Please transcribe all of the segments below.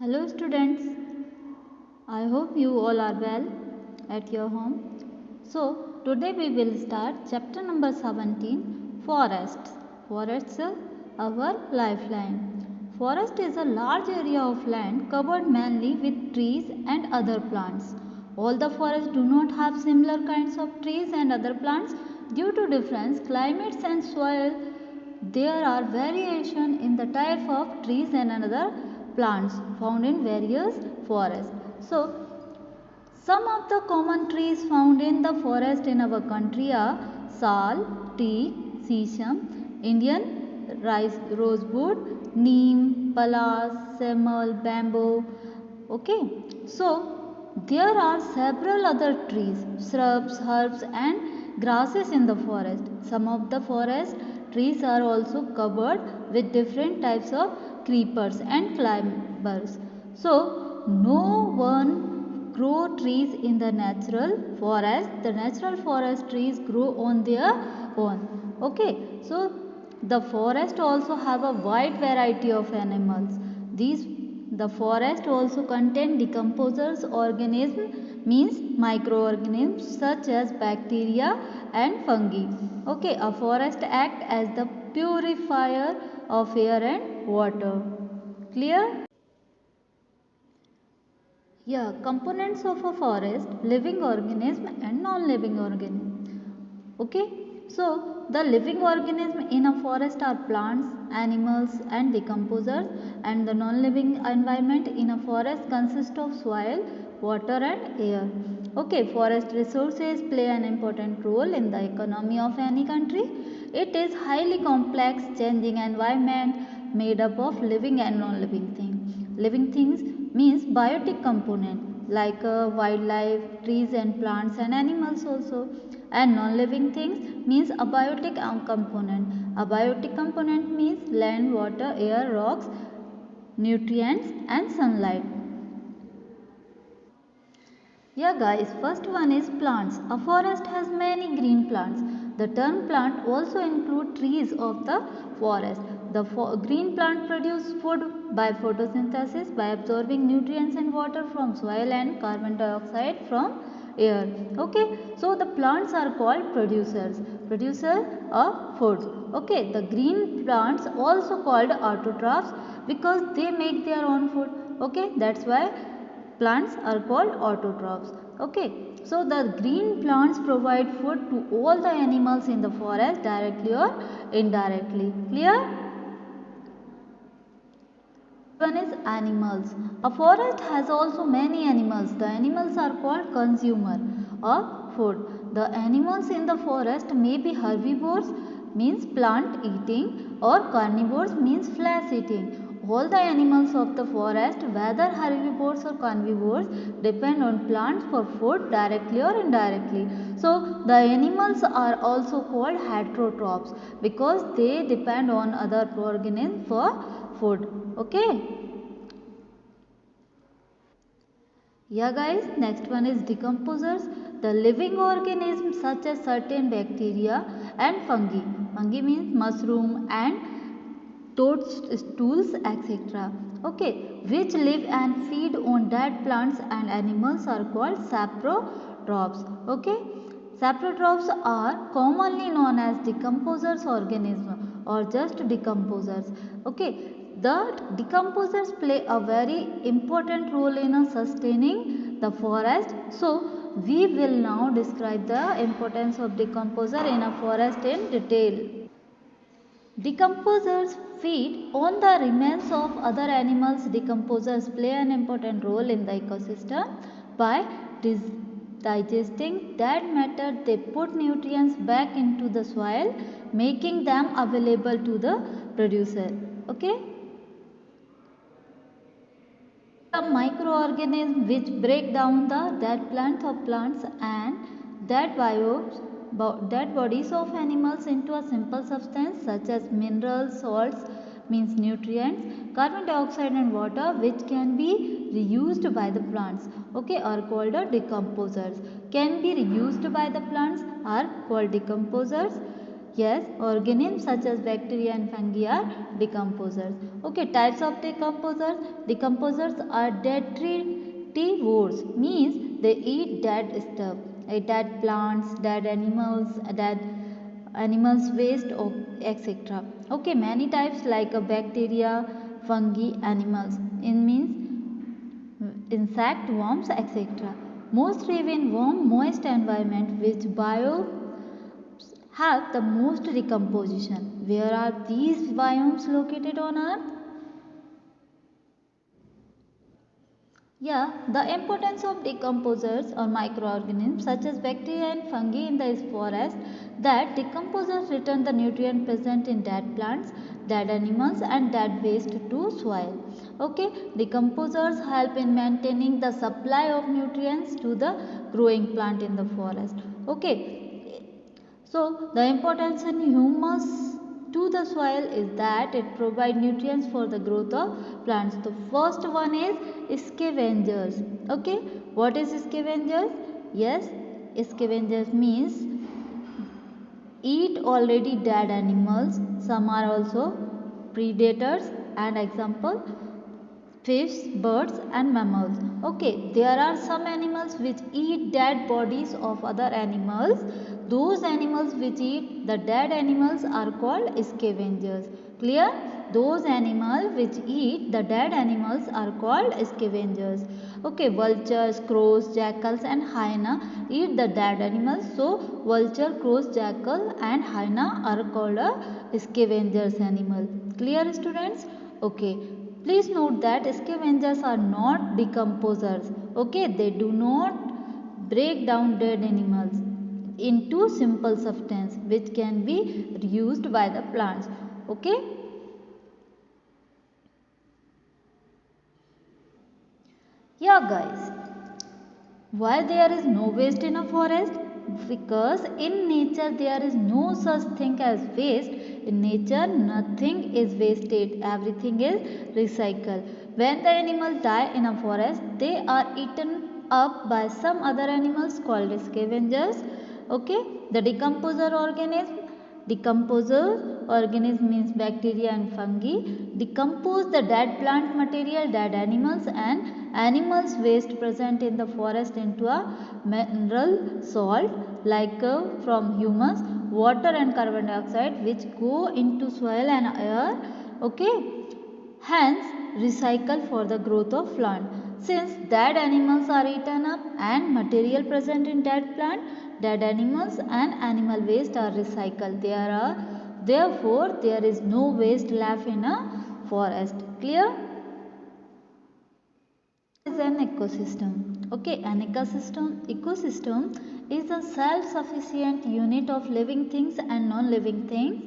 Hello students, I hope you all are well at your home. So today we will start chapter number 17, Forests. Forests are our lifeline. Forest is a large area of land covered mainly with trees and other plants. All the forests do not have similar kinds of trees and other plants due to different climates and soil. There are variation in the type of trees and other plants found in various forests. So, some of the common trees found in the forest in our country are sal, teak, sesame, Indian rosewood, neem, palas, semel, bamboo. Okay, so there are several other trees, shrubs, herbs, and grasses in the forest. Some of the forest trees are also covered with different types of creepers and climbers. So, no one grow trees in the natural forest. The natural forest trees grow on their own. Okay, so the forest also have a wide variety of animals. The forest also contain decomposers organisms, means microorganisms such as bacteria and fungi. Okay, a forest act as the purifier of air and water. Clear? Yeah, components of a forest, living organism and non-living organism. Okay, so the living organism in a forest are plants, animals and decomposers, and the non-living environment in a forest consists of soil, water and air. Okay, forest resources play an important role in the economy of any country. It is highly complex, changing environment made up of living and non-living things. Living things means biotic component like wildlife, trees and plants and animals also. And non-living things means abiotic component. Abiotic component means land, water, air, rocks, nutrients and sunlight. Yeah guys, first one is plants. A forest has many green plants. The term plant also include trees of the forest. The green plant produce food by photosynthesis by absorbing nutrients and water from soil and carbon dioxide from air. Okay, so the plants are called producers. Producer of food. Okay, the green plants also called autotrophs because they make their own food. Okay, that's why plants are called autotrophs. Okay, so the green plants provide food to all the animals in the forest directly or indirectly. Clear? One is animals. A forest has also many animals. The animals are called consumer of food. The animals in the forest may be herbivores, means plant eating, or carnivores, means flesh eating. All the animals of the forest, whether herbivores or carnivores, depend on plants for food directly or indirectly. So, the animals are also called heterotrophs because they depend on other organisms for food. Okay. Yeah guys, next one is decomposers. The living organisms such as certain bacteria and fungi. Fungi means mushroom and toadstools, etc. Okay, which live and feed on dead plants and animals are called saprotrophs. Okay, saprotrophs are commonly known as decomposers organisms or just decomposers. Okay, the decomposers play a very important role in sustaining the forest. So, we will now describe the importance of decomposer in a forest in detail. Decomposers feed on the remains of other animals. Decomposers play an important role in the ecosystem by digesting that matter. They put nutrients back into the soil, making them available to the producer. Okay. The microorganisms which break down the dead plant of plants and dead biobes, dead bodies of animals into a simple substance such as minerals, salts, means nutrients, carbon dioxide and water which can be reused by the plants. Okay, are called decomposers. Can be reused by the plants are called decomposers. Yes, organisms such as bacteria and fungi are decomposers. Okay, types of decomposers. Decomposers are detritivores, means they eat dead stuff, dead plants, dead animals waste, etc. Okay, many types like a bacteria, fungi, animals. It means insect, worms, etc. Most live in warm, moist environment which biomes have the most decomposition. Where are these biomes located on Earth? Yeah, the importance of decomposers or microorganisms such as bacteria and fungi in the forest, that decomposers return the nutrient present in dead plants, dead animals and dead waste to soil. Okay, decomposers help in maintaining the supply of nutrients to the growing plant in the forest. Okay, so the importance in humus to the soil is that it provides nutrients for the growth of plants. The first one is scavengers. Okay, what is scavengers? Yes, scavengers means eat already dead animals. Some are also predators, and example fish, birds and mammals. Okay, there are some animals which eat dead bodies of other animals. Those animals which eat the dead animals are called scavengers. Clear? Those animals which eat the dead animals are called scavengers. Okay, vultures, crows, jackals and hyena eat the dead animals. So, vulture, crows, jackal and hyena are called a scavengers animal. Clear, students? Okay. Please note that scavengers are not decomposers. Okay, they do not break down dead animals into simple substance which can be reused by the plants. Okay. Yeah guys, why there is no waste in a forest? Because in nature there is no such thing as waste. In nature nothing is wasted, everything is recycled. When the animals die in a forest, they are eaten up by some other animals called scavengers. Okay, the decomposer organism means bacteria and fungi decompose the dead plant material, dead animals and animals waste present in the forest into a mineral salt like from humus, water and carbon dioxide which go into soil and air. Okay, hence recycle for the growth of plant. Since dead animals are eaten up and material present in dead plant, dead animals and animal waste are recycled. Therefore there is no waste left in a forest. Clear? Is an ecosystem. Okay, an ecosystem is a self-sufficient unit of living things and non-living things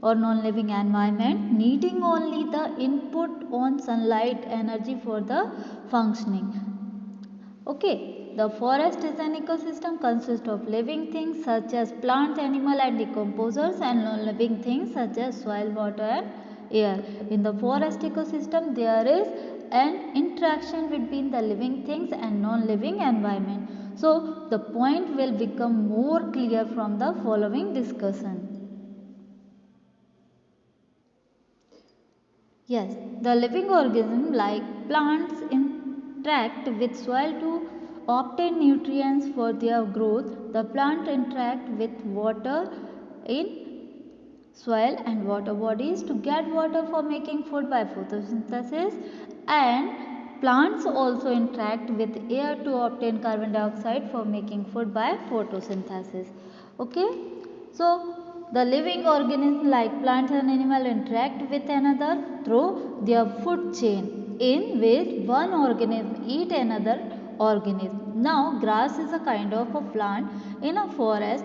or non-living environment needing only the input on sunlight energy for the functioning. Okay, the forest is an ecosystem consists of living things such as plants, animal and decomposers and non-living things such as soil, water and air. In the forest ecosystem there is an interaction between the living things and non-living environment. So, the point will become more clear from the following discussion. Yes, the living organism like plants interact with soil to obtain nutrients for their growth. The plant interact with water in soil and water bodies to get water for making food by photosynthesis, and plants also interact with air to obtain carbon dioxide for making food by photosynthesis. Okay, so the living organisms like plants and animals interact with another through their food chain in which one organism eat another organism. Now grass is a kind of a plant in a forest.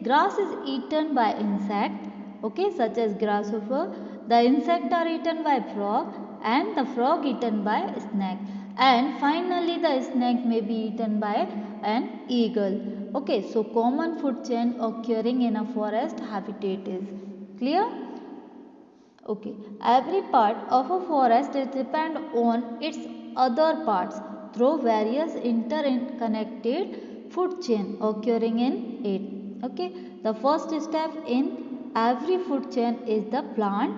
Grass is eaten by insect, okay, such as grasshopper. The insect are eaten by frog and the frog eaten by snake, and finally the snake may be eaten by an eagle. Okay, so common food chain occurring in a forest habitat is clear. Okay, every part of a forest is depend on its other parts through various interconnected food chain occurring in it. Okay, the first step in every food chain is the plant.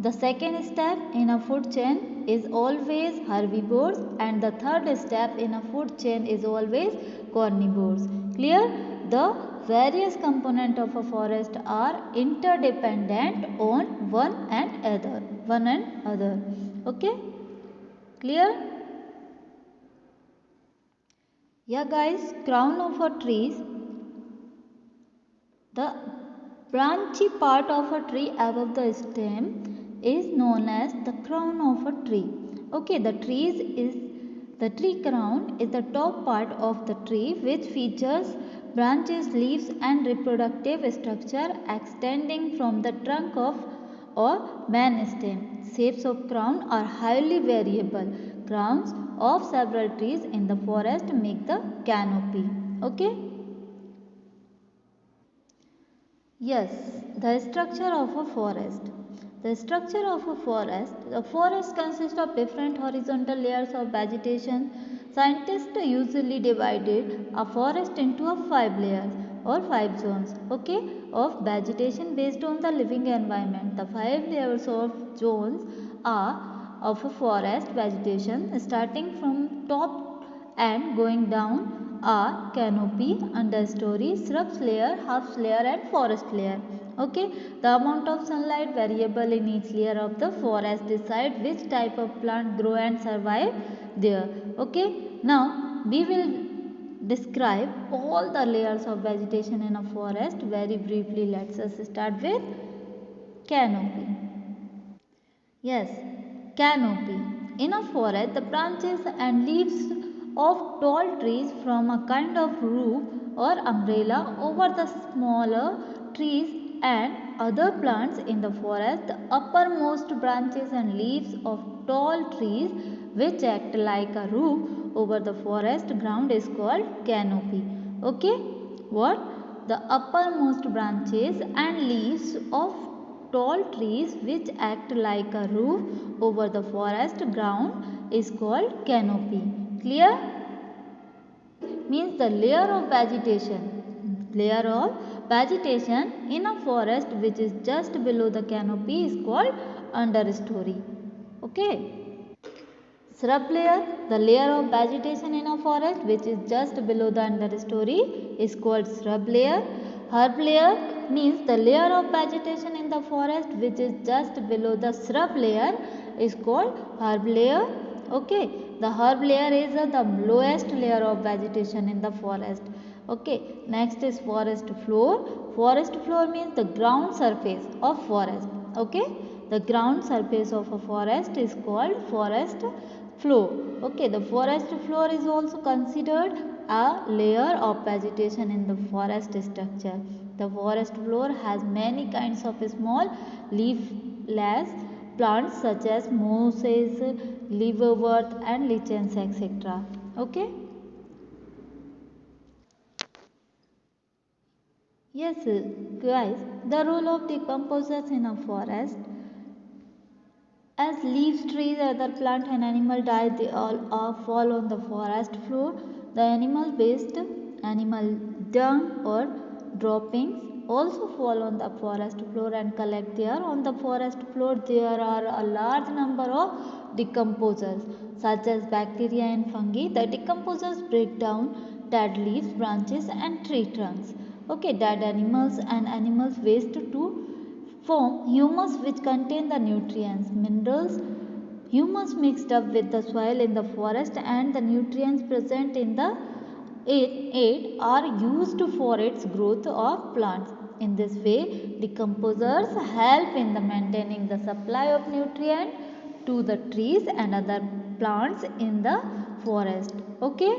The second step in a food chain is always herbivores, and the third step in a food chain is always carnivores. Clear? The various components of a forest are interdependent on one and other. Okay? Clear? Yeah guys, crown of a trees, the branchy part of a tree above the stem is known as the crown of a tree. Okay, the tree crown is the top part of the tree which features branches, leaves and reproductive structure extending from the trunk of or main stem. Shapes of crown are highly variable. Crowns of several trees in the forest make the canopy. Okay. Yes, the structure of a forest. The forest consists of different horizontal layers of vegetation. Scientists usually divided a forest into a 5 layers or 5 zones, okay, of vegetation based on the living environment. The 5 layers of zones are of a forest vegetation starting from top and going down are canopy, understory, shrubs layer, half layer and forest layer. Okay, the amount of sunlight variable in each layer of the forest decide which type of plant grow and survive there. Okay, now we will describe all the layers of vegetation in a forest very briefly. Let's us start with canopy. Yes, canopy. In a forest, the branches and leaves of tall trees form a kind of roof or umbrella over the smaller trees and other plants in the forest. The uppermost branches and leaves of tall trees, which act like a roof over the forest ground, is called canopy. Okay? What? The uppermost branches and leaves of tall trees which act like a roof over the forest ground is called canopy. Clear? Means the layer of vegetation. Layer of vegetation in a forest which is just below the canopy is called understory. Okay. Shrub layer, the layer of vegetation in a forest which is just below the understory is called shrub layer. Herb layer means the layer of vegetation in the forest which is just below the shrub layer is called herb layer. Okay, the herb layer is the lowest layer of vegetation in the forest. Okay, next is forest floor. Forest floor means the ground surface of forest. Okay, the ground surface of a forest is called forest floor. Okay, the forest floor is also considered a layer of vegetation in the forest structure. The forest floor has many kinds of small leafless plants such as mosses, liverwort and lichens, etc. Okay. Yes, guys, the role of decomposers in a forest. As leaves, trees, other plant and animal die, they all fall on the forest floor. The animal waste, animal dung or droppings also fall on the forest floor and collect there. On the forest floor there are a large number of decomposers such as bacteria and fungi. The decomposers break down dead leaves, branches and tree trunks. Okay, dead animals and animals waste to form humus which contain the nutrients, minerals. Humus mixed up with the soil in the forest and the nutrients present in the it are used for its growth of plants. In this way, decomposers help in the maintaining the supply of nutrient to the trees and other plants in the forest. Okay.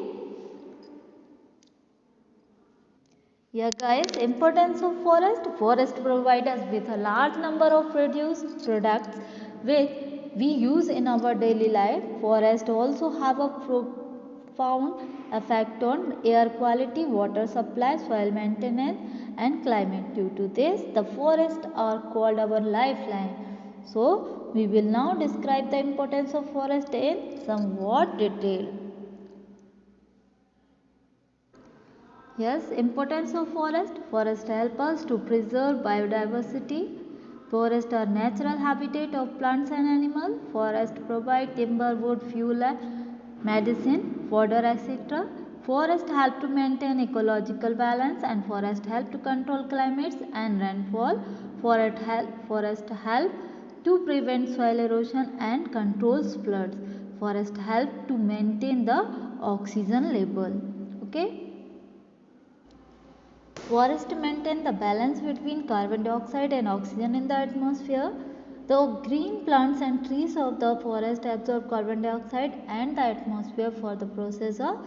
Yeah guys, importance of forest. Forest provide us with a large number of products which we use in our daily life. Forest also have a profound effect on air quality, water supply, soil maintenance and climate. Due to this, the forests are called our lifeline. So, we will now describe the importance of forest in somewhat detail. Yes, importance of forest. Forest help us to preserve biodiversity. Forests are natural habitat of plants and animals. Forest provide timber, wood, fuel, medicine, fodder, etc. Forest help to maintain ecological balance and forest help to control climates and rainfall. Forest help to prevent soil erosion and controls floods. Forest help to maintain the oxygen level. Okay. Forests maintain the balance between carbon dioxide and oxygen in the atmosphere. The green plants and trees of the forest absorb carbon dioxide and the atmosphere for the process of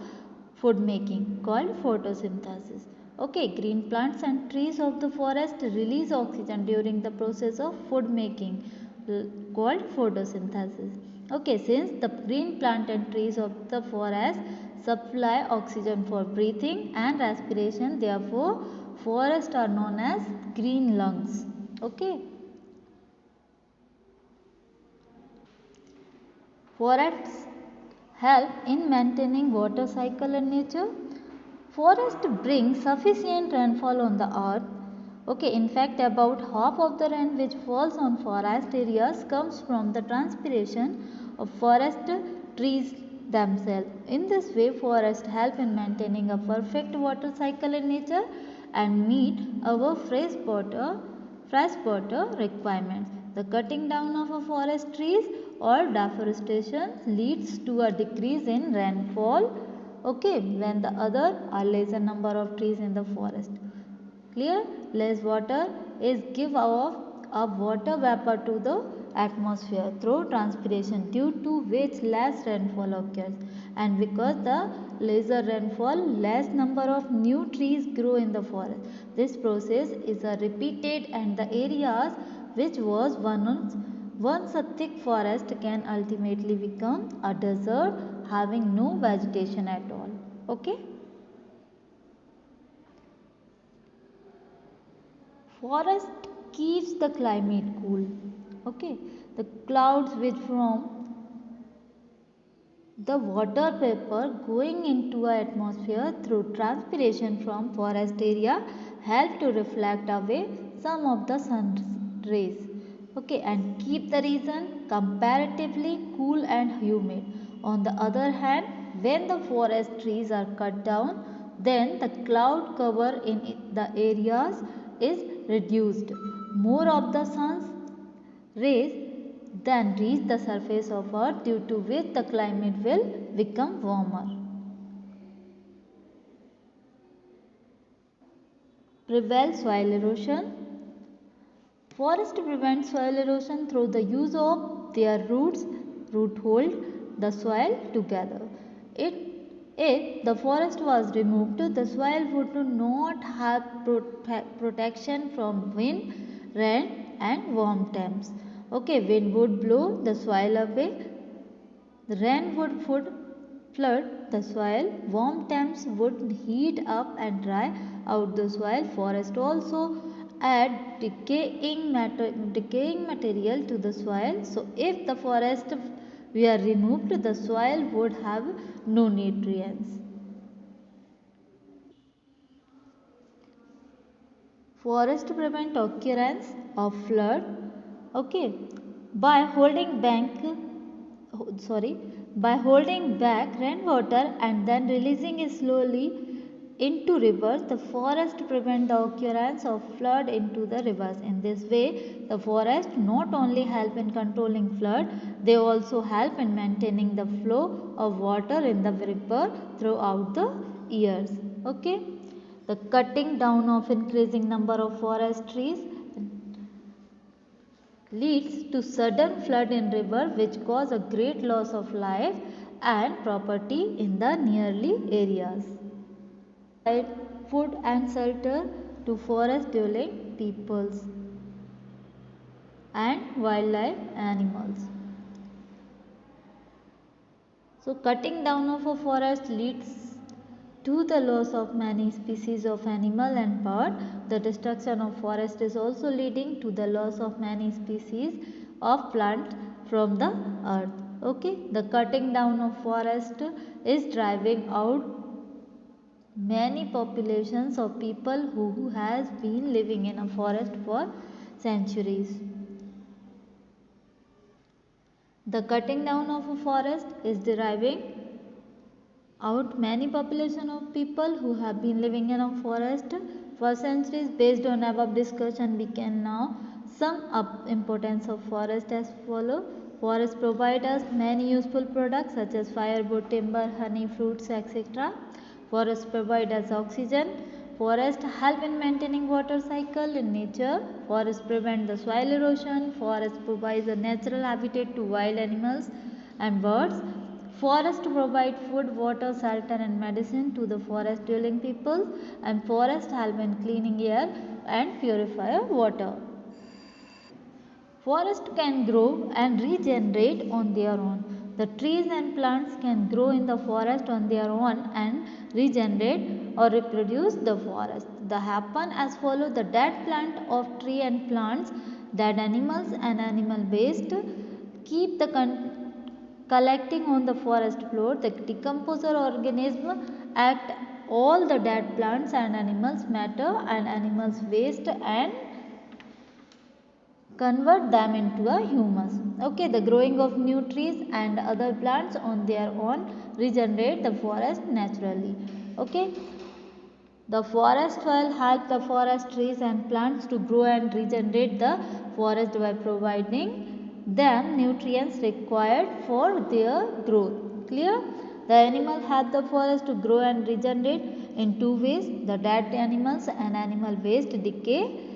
food making called photosynthesis. Okay, green plants and trees of the forest release oxygen during the process of food making called photosynthesis. Okay, since the green plant and trees of the forest supply oxygen for breathing and respiration, therefore forests are known as green lungs. Okay. Forests help in maintaining water cycle in nature. Forest bring sufficient rainfall on the earth. Okay, in fact about half of the rain which falls on forest areas comes from the transpiration of forest trees themselves. In this way forest help in maintaining a perfect water cycle in nature and meet our freshwater requirements. The cutting down of a forest trees or deforestation leads to a decrease in rainfall. Okay, when the other are lesser number of trees in the forest. Clear? Less water is give off a water vapor to the atmosphere through transpiration, due to which less rainfall occurs, and because the lesser rainfall less number of new trees grow in the forest. This process is a repeated and the areas which was once a thick forest can ultimately become a desert having no vegetation at all. Okay. Forest keeps the climate cool. Okay, the clouds which from the water vapor going into our atmosphere through transpiration from forest area help to reflect away some of the sun rays. Okay, and keep the region comparatively cool and humid. On the other hand, when the forest trees are cut down, then the cloud cover in the areas is reduced. More of the sun's rays then reach the surface of earth, due to which the climate will become warmer. Prevent soil erosion. Forests prevent soil erosion through the use of their roots. Root hold the soil together. If the forest was removed, the soil would not have protection from wind, rain and warm temps. Okay, wind would blow the soil away, the rain would flood the soil, warm temps would heat up and dry out the soil. Forest also add decaying material to the soil. So if the forest were removed, the soil would have no nutrients. Forest prevent occurrence of flood. Okay, by by holding back rainwater and then releasing it slowly into rivers, the forest prevent the occurrence of flood into the rivers. In this way, the forest not only help in controlling flood, they also help in maintaining the flow of water in the river throughout the years. Okay. The cutting down of increasing number of forest trees leads to sudden flood in river, which cause a great loss of life and property in the nearly areas. Food and shelter to forest dwelling peoples and wildlife animals. So cutting down of a forest leads to the loss of many species of animal and bird. The destruction of forest is also leading to the loss of many species of plant from the earth. Okay, the cutting down of forest is driving out many populations of people who has been living in a forest for centuries. The cutting down of a forest is deriving out many population of people who have been living in a forest for centuries. Based on above discussion, we can now sum up importance of forest as follow. Forests provide us many useful products such as firewood, timber, honey, fruits, etc. Forests provide us oxygen. Forests help in maintaining water cycle in nature. Forests prevent the soil erosion. Forests provide a natural habitat to wild animals and birds. Forests provide food, water, shelter and medicine to the forest dwelling people, and forests help in cleaning air and purify water. Forests can grow and regenerate on their own. The trees and plants can grow in the forest on their own and regenerate or reproduce the forest. The happen as follow: the dead plant of tree and plants, dead animals and animal waste keep the collecting on the forest floor. The decomposer organism act all the dead plants and animals matter and animals waste and convert them into a humus. Okay, the growing of new trees and other plants on their own regenerate the forest naturally. Okay, the forest will help the forest trees and plants to grow and regenerate the forest by providing them nutrients required for their growth. Clear? The animal help the forest to grow and regenerate in two ways: the dead animals and animal waste decay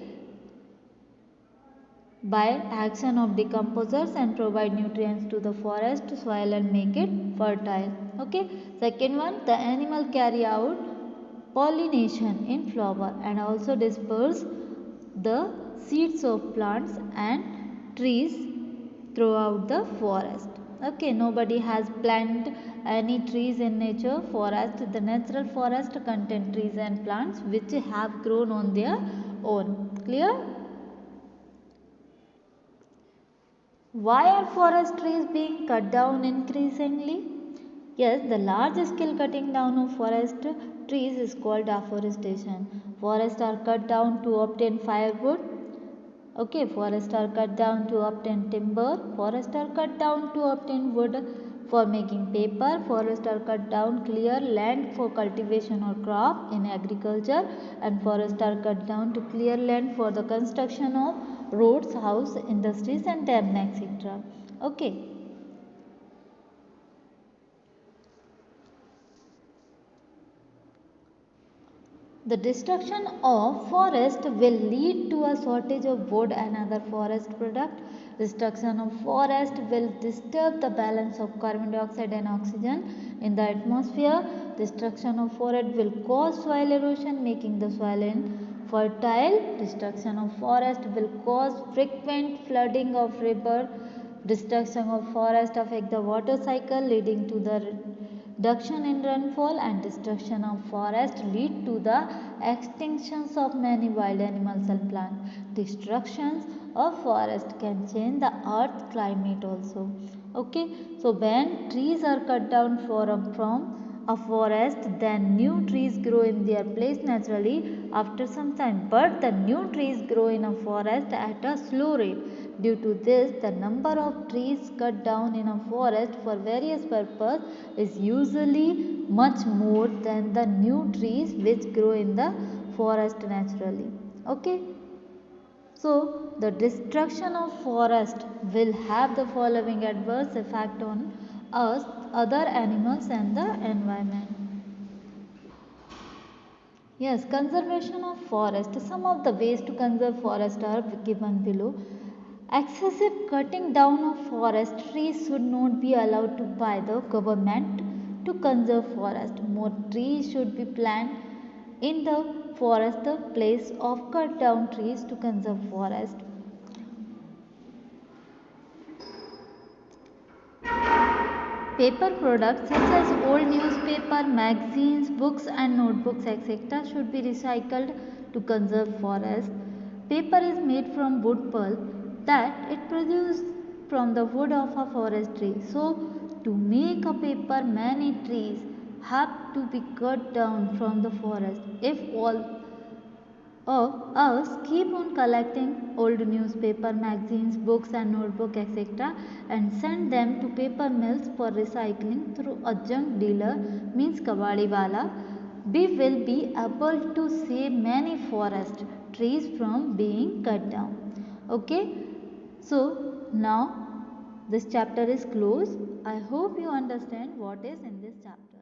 by action of decomposers and provide nutrients to the forest soil and make it fertile. Okay. Second one, the animal carry out pollination in flower and also disperse the seeds of plants and trees throughout the forest. Okay, nobody has planted any trees in nature forest. The natural forest contain trees and plants which have grown on their own. Clear? Why are forest trees being cut down increasingly? Yes, the large scale cutting down of forest trees is called afforestation. Forests are cut down to obtain firewood. Okay, forests are cut down to obtain timber. Forests are cut down to obtain wood for making paper. Forests are cut down clear land for cultivation or crop in agriculture, and forests are cut down to clear land for the construction of roads, house, industries and dam, etc. Okay. The destruction of forest will lead to a shortage of wood and other forest products. Destruction of forest will disturb the balance of carbon dioxide and oxygen in the atmosphere. Destruction of forest will cause soil erosion, making the soil infertile. Destruction of forest will cause frequent flooding of river. Destruction of forest affect the water cycle, leading to the reduction in rainfall, and destruction of forest lead to the extinctions of many wild animals and plants. Destructions of forest can change the earth climate also. Okay, so when trees are cut down from a forest, then new trees grow in their place naturally after some time, but the new trees grow in a forest at a slow rate. Due to this, the number of trees cut down in a forest for various purposes is usually much more than the new trees which grow in the forest naturally. Okay. So, the destruction of forest will have the following adverse effect on us, other animals and the environment. Yes, conservation of forest. Some of the ways to conserve forest are given below. Excessive cutting down of forest trees should not be allowed to by the government to conserve forest. More trees should be planted in the forest the place of cut down trees to conserve forest. Paper products such as old newspaper, magazines, books and notebooks etc. should be recycled to conserve forest. Paper is made from wood pulp that it produced from the wood of a forest tree. So, to make a paper, many trees have to be cut down from the forest. If all of us keep on collecting old newspaper, magazines, books and notebook etc. and send them to paper mills for recycling through a junk dealer means kabadiwala, we will be able to save many forest trees from being cut down. Okay, so now this chapter is closed. I hope you understand what is in this chapter.